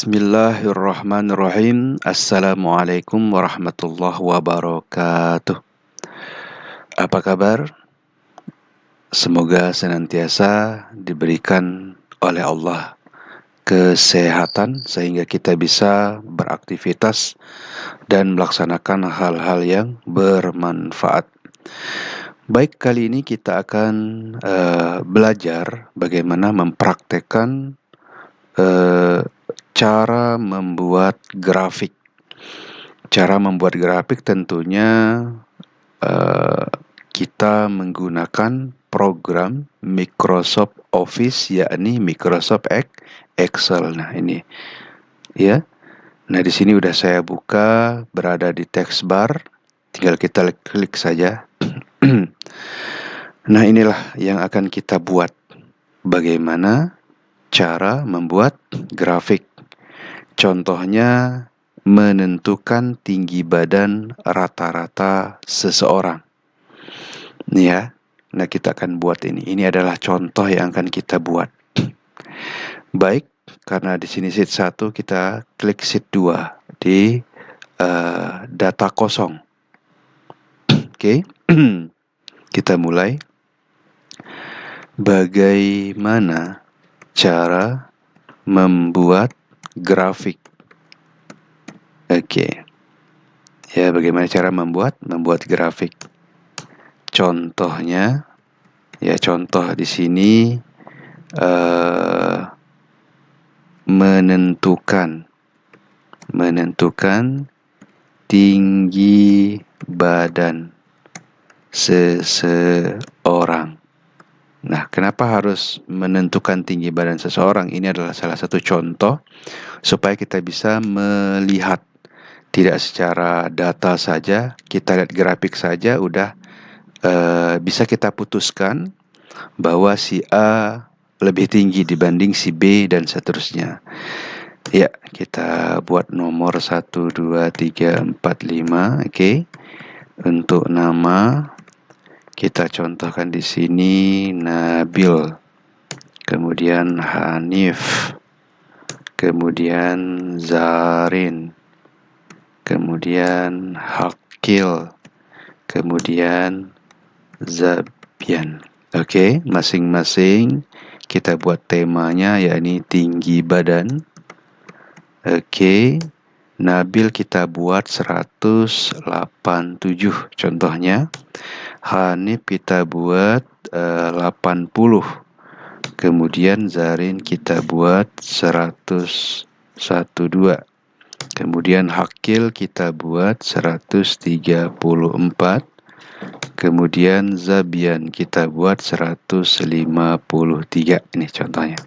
Bismillahirrahmanirrahim. Assalamualaikum warahmatullahi wabarakatuh. Apa kabar? Semoga senantiasa diberikan oleh Allah kesehatan sehingga kita bisa beraktivitas dan melaksanakan hal-hal yang bermanfaat. Baik, kali ini kita akan belajar bagaimana mempraktekkan cara membuat grafik. Cara membuat grafik tentunya kita menggunakan program Microsoft Office, yakni Microsoft Excel. Nah, ini ya. Nah, di sini udah saya buka, berada di text bar. Tinggal kita klik saja. Nah, inilah yang akan kita buat. Bagaimana cara membuat grafik. Contohnya menentukan tinggi badan rata-rata seseorang. Nih ya. Nah, kita akan buat ini. Ini adalah contoh yang akan kita buat. Baik, karena di sini sheet 1, kita klik sheet 2 di data kosong. Oke. Kita mulai. Bagaimana cara membuat grafik. Oke. Ya, bagaimana cara membuat grafik. Contohnya, ya contoh di sini menentukan tinggi badan seseorang. Nah, kenapa harus menentukan tinggi badan seseorang? Ini adalah salah satu contoh supaya kita bisa melihat tidak secara data saja, kita lihat grafik saja udah bisa kita putuskan bahwa si A lebih tinggi dibanding si B dan seterusnya. Ya, kita buat nomor 1, 2, 3, 4, 5. Oke. Untuk nama kita contohkan di sini Nabil, kemudian Hanif, kemudian Zarin, kemudian Hakil, kemudian Zabian. Oke, masing-masing kita buat temanya, yakni tinggi badan. Oke, Nabil kita buat 187 contohnya. Hanif kita buat 80. Kemudian Zarin kita buat 112. Kemudian Hakil kita buat 134. Kemudian Zabian kita buat 153. Ini contohnya.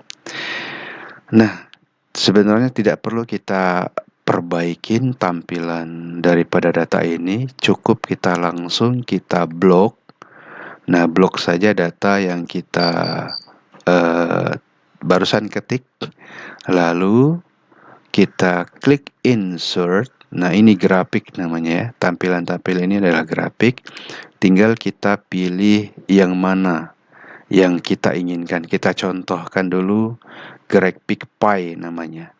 Nah, sebenarnya tidak perlu kita perbaikin tampilan daripada data ini, cukup kita langsung kita blok. Nah, blok saja data yang kita barusan ketik, lalu kita klik insert. Nah, ini grafik namanya ya. Tampilan-tampilan ini adalah grafik. Tinggal kita pilih yang mana yang kita inginkan. Kita contohkan dulu grafik pie namanya.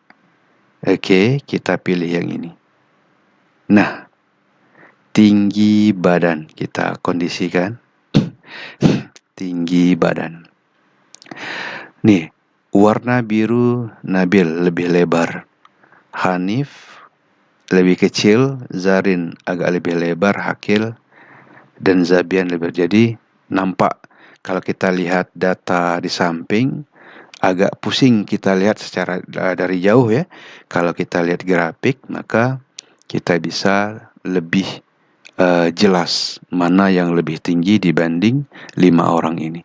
Oke, kita pilih yang ini. Nah, tinggi badan kita kondisikan. Tinggi badan. Nih, warna biru Nabil lebih lebar. Hanif lebih kecil, Zarin agak lebih lebar, Hakil dan Zabian lebih. Jadi nampak kalau kita lihat data di samping agak pusing kita lihat secara dari jauh ya. Kalau kita lihat grafik, maka kita bisa lebih jelas mana yang lebih tinggi dibanding 5 orang ini.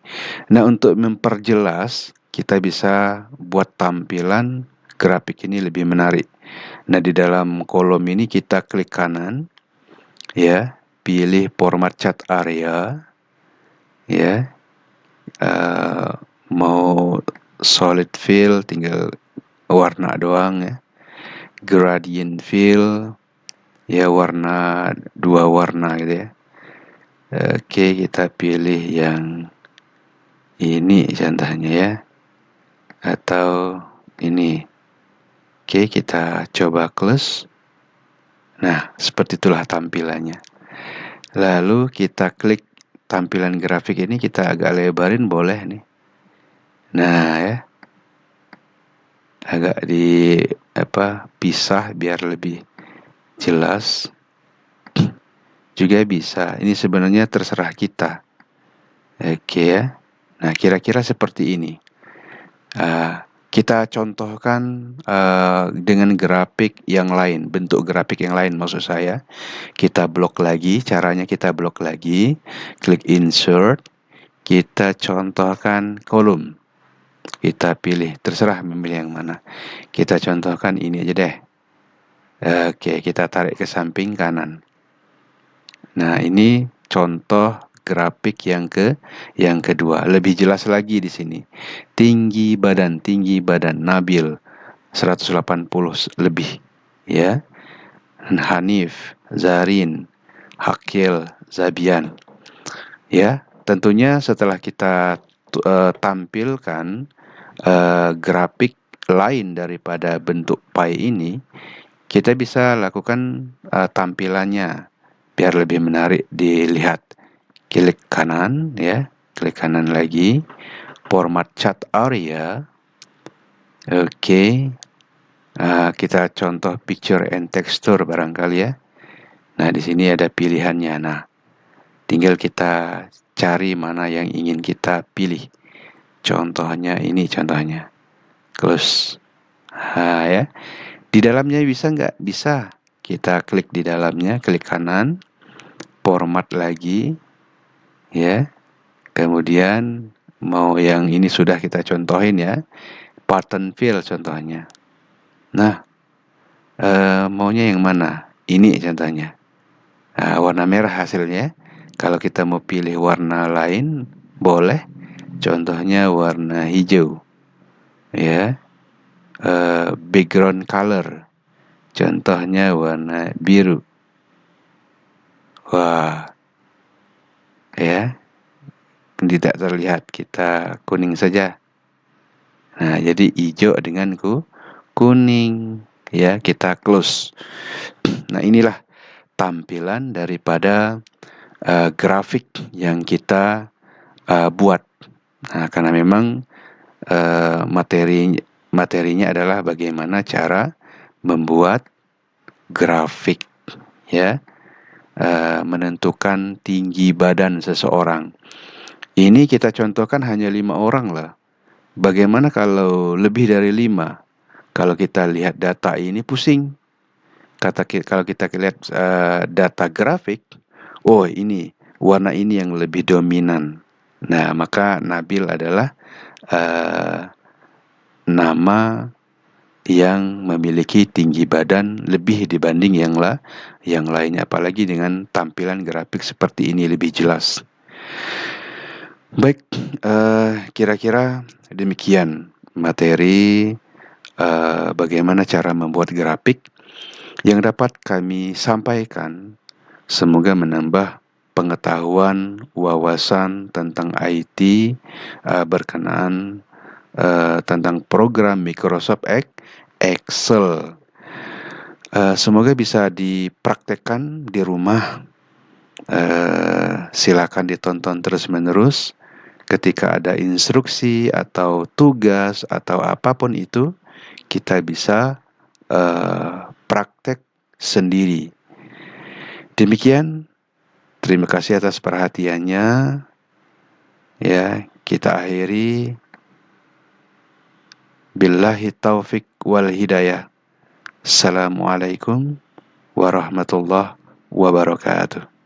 Nah, untuk memperjelas, kita bisa buat tampilan grafik ini lebih menarik. Nah, di dalam kolom ini kita klik kanan, ya, pilih format chart area, ya, mau solid fill tinggal warna doang ya, gradient fill ya warna, 2 warna gitu ya. Oke, kita pilih yang ini contohnya ya, atau ini Oke, kita coba close. Nah, seperti itulah tampilannya. Lalu kita klik tampilan grafik ini, kita agak lebarin boleh nih. Nah ya, agak pisah biar lebih jelas. Juga bisa. Ini sebenarnya terserah kita. Oke ya. Nah, kira-kira seperti ini. Kita contohkan dengan grafik yang lain, bentuk grafik yang lain maksud saya. Kita blok lagi, caranya kita blok lagi, klik insert, kita contohkan kolom. Kita pilih, terserah memilih yang mana. Kita contohkan ini aja deh. Oke, kita tarik ke samping kanan. Nah, ini contoh grafik yang kedua. Lebih jelas lagi di sini. Tinggi badan Nabil 180 lebih, ya. Hanif, Zarin, Hakil, Zabian. Ya, tentunya setelah kita tampilkan grafik lain daripada bentuk pie ini, kita bisa lakukan tampilannya biar lebih menarik dilihat. Klik kanan ya, klik kanan lagi, format chart area. Oke. Kita contoh picture and texture barangkali ya. Nah, di sini ada pilihannya. Nah, tinggal kita cari mana yang ingin kita pilih. Contohnya ini contohnya. Close. Ya. Di dalamnya bisa nggak? Bisa. Kita klik di dalamnya, klik kanan, format lagi, ya. Kemudian mau yang ini sudah kita contohin ya, pattern fill contohnya. Nah, maunya yang mana? Ini contohnya. Warna merah hasilnya. Kalau kita mau pilih warna lain, boleh. Contohnya warna hijau, ya. Background color, contohnya warna biru. Wah, ya, tidak terlihat, kita kuning saja. Nah, jadi hijau dengan kuning, ya, kita close. Nah, inilah tampilan daripada grafik yang kita buat. Nah, karena memang materinya adalah bagaimana cara membuat grafik, ya, menentukan tinggi badan seseorang. Ini kita contohkan hanya 5 orang lah. Bagaimana kalau lebih dari 5? Kalau kita lihat data ini pusing. Kalau kita lihat data grafik, oh ini warna ini yang lebih dominan. Nah, maka Nabil adalah nama yang memiliki tinggi badan lebih dibanding yang lainnya, apalagi dengan tampilan grafik seperti ini lebih jelas. Baik, kira-kira demikian materi bagaimana cara membuat grafik yang dapat kami sampaikan. Semoga menambah pengetahuan, wawasan tentang IT berkenaan tentang program Microsoft Excel. Semoga bisa dipraktekkan di rumah. Silakan ditonton terus-menerus. Ketika ada instruksi atau tugas atau apapun itu, kita bisa praktek sendiri. Demikian, terima kasih atas perhatiannya. Ya, kita akhiri. Billahi taufik wal hidayah. Assalamualaikum warahmatullahi wabarakatuh.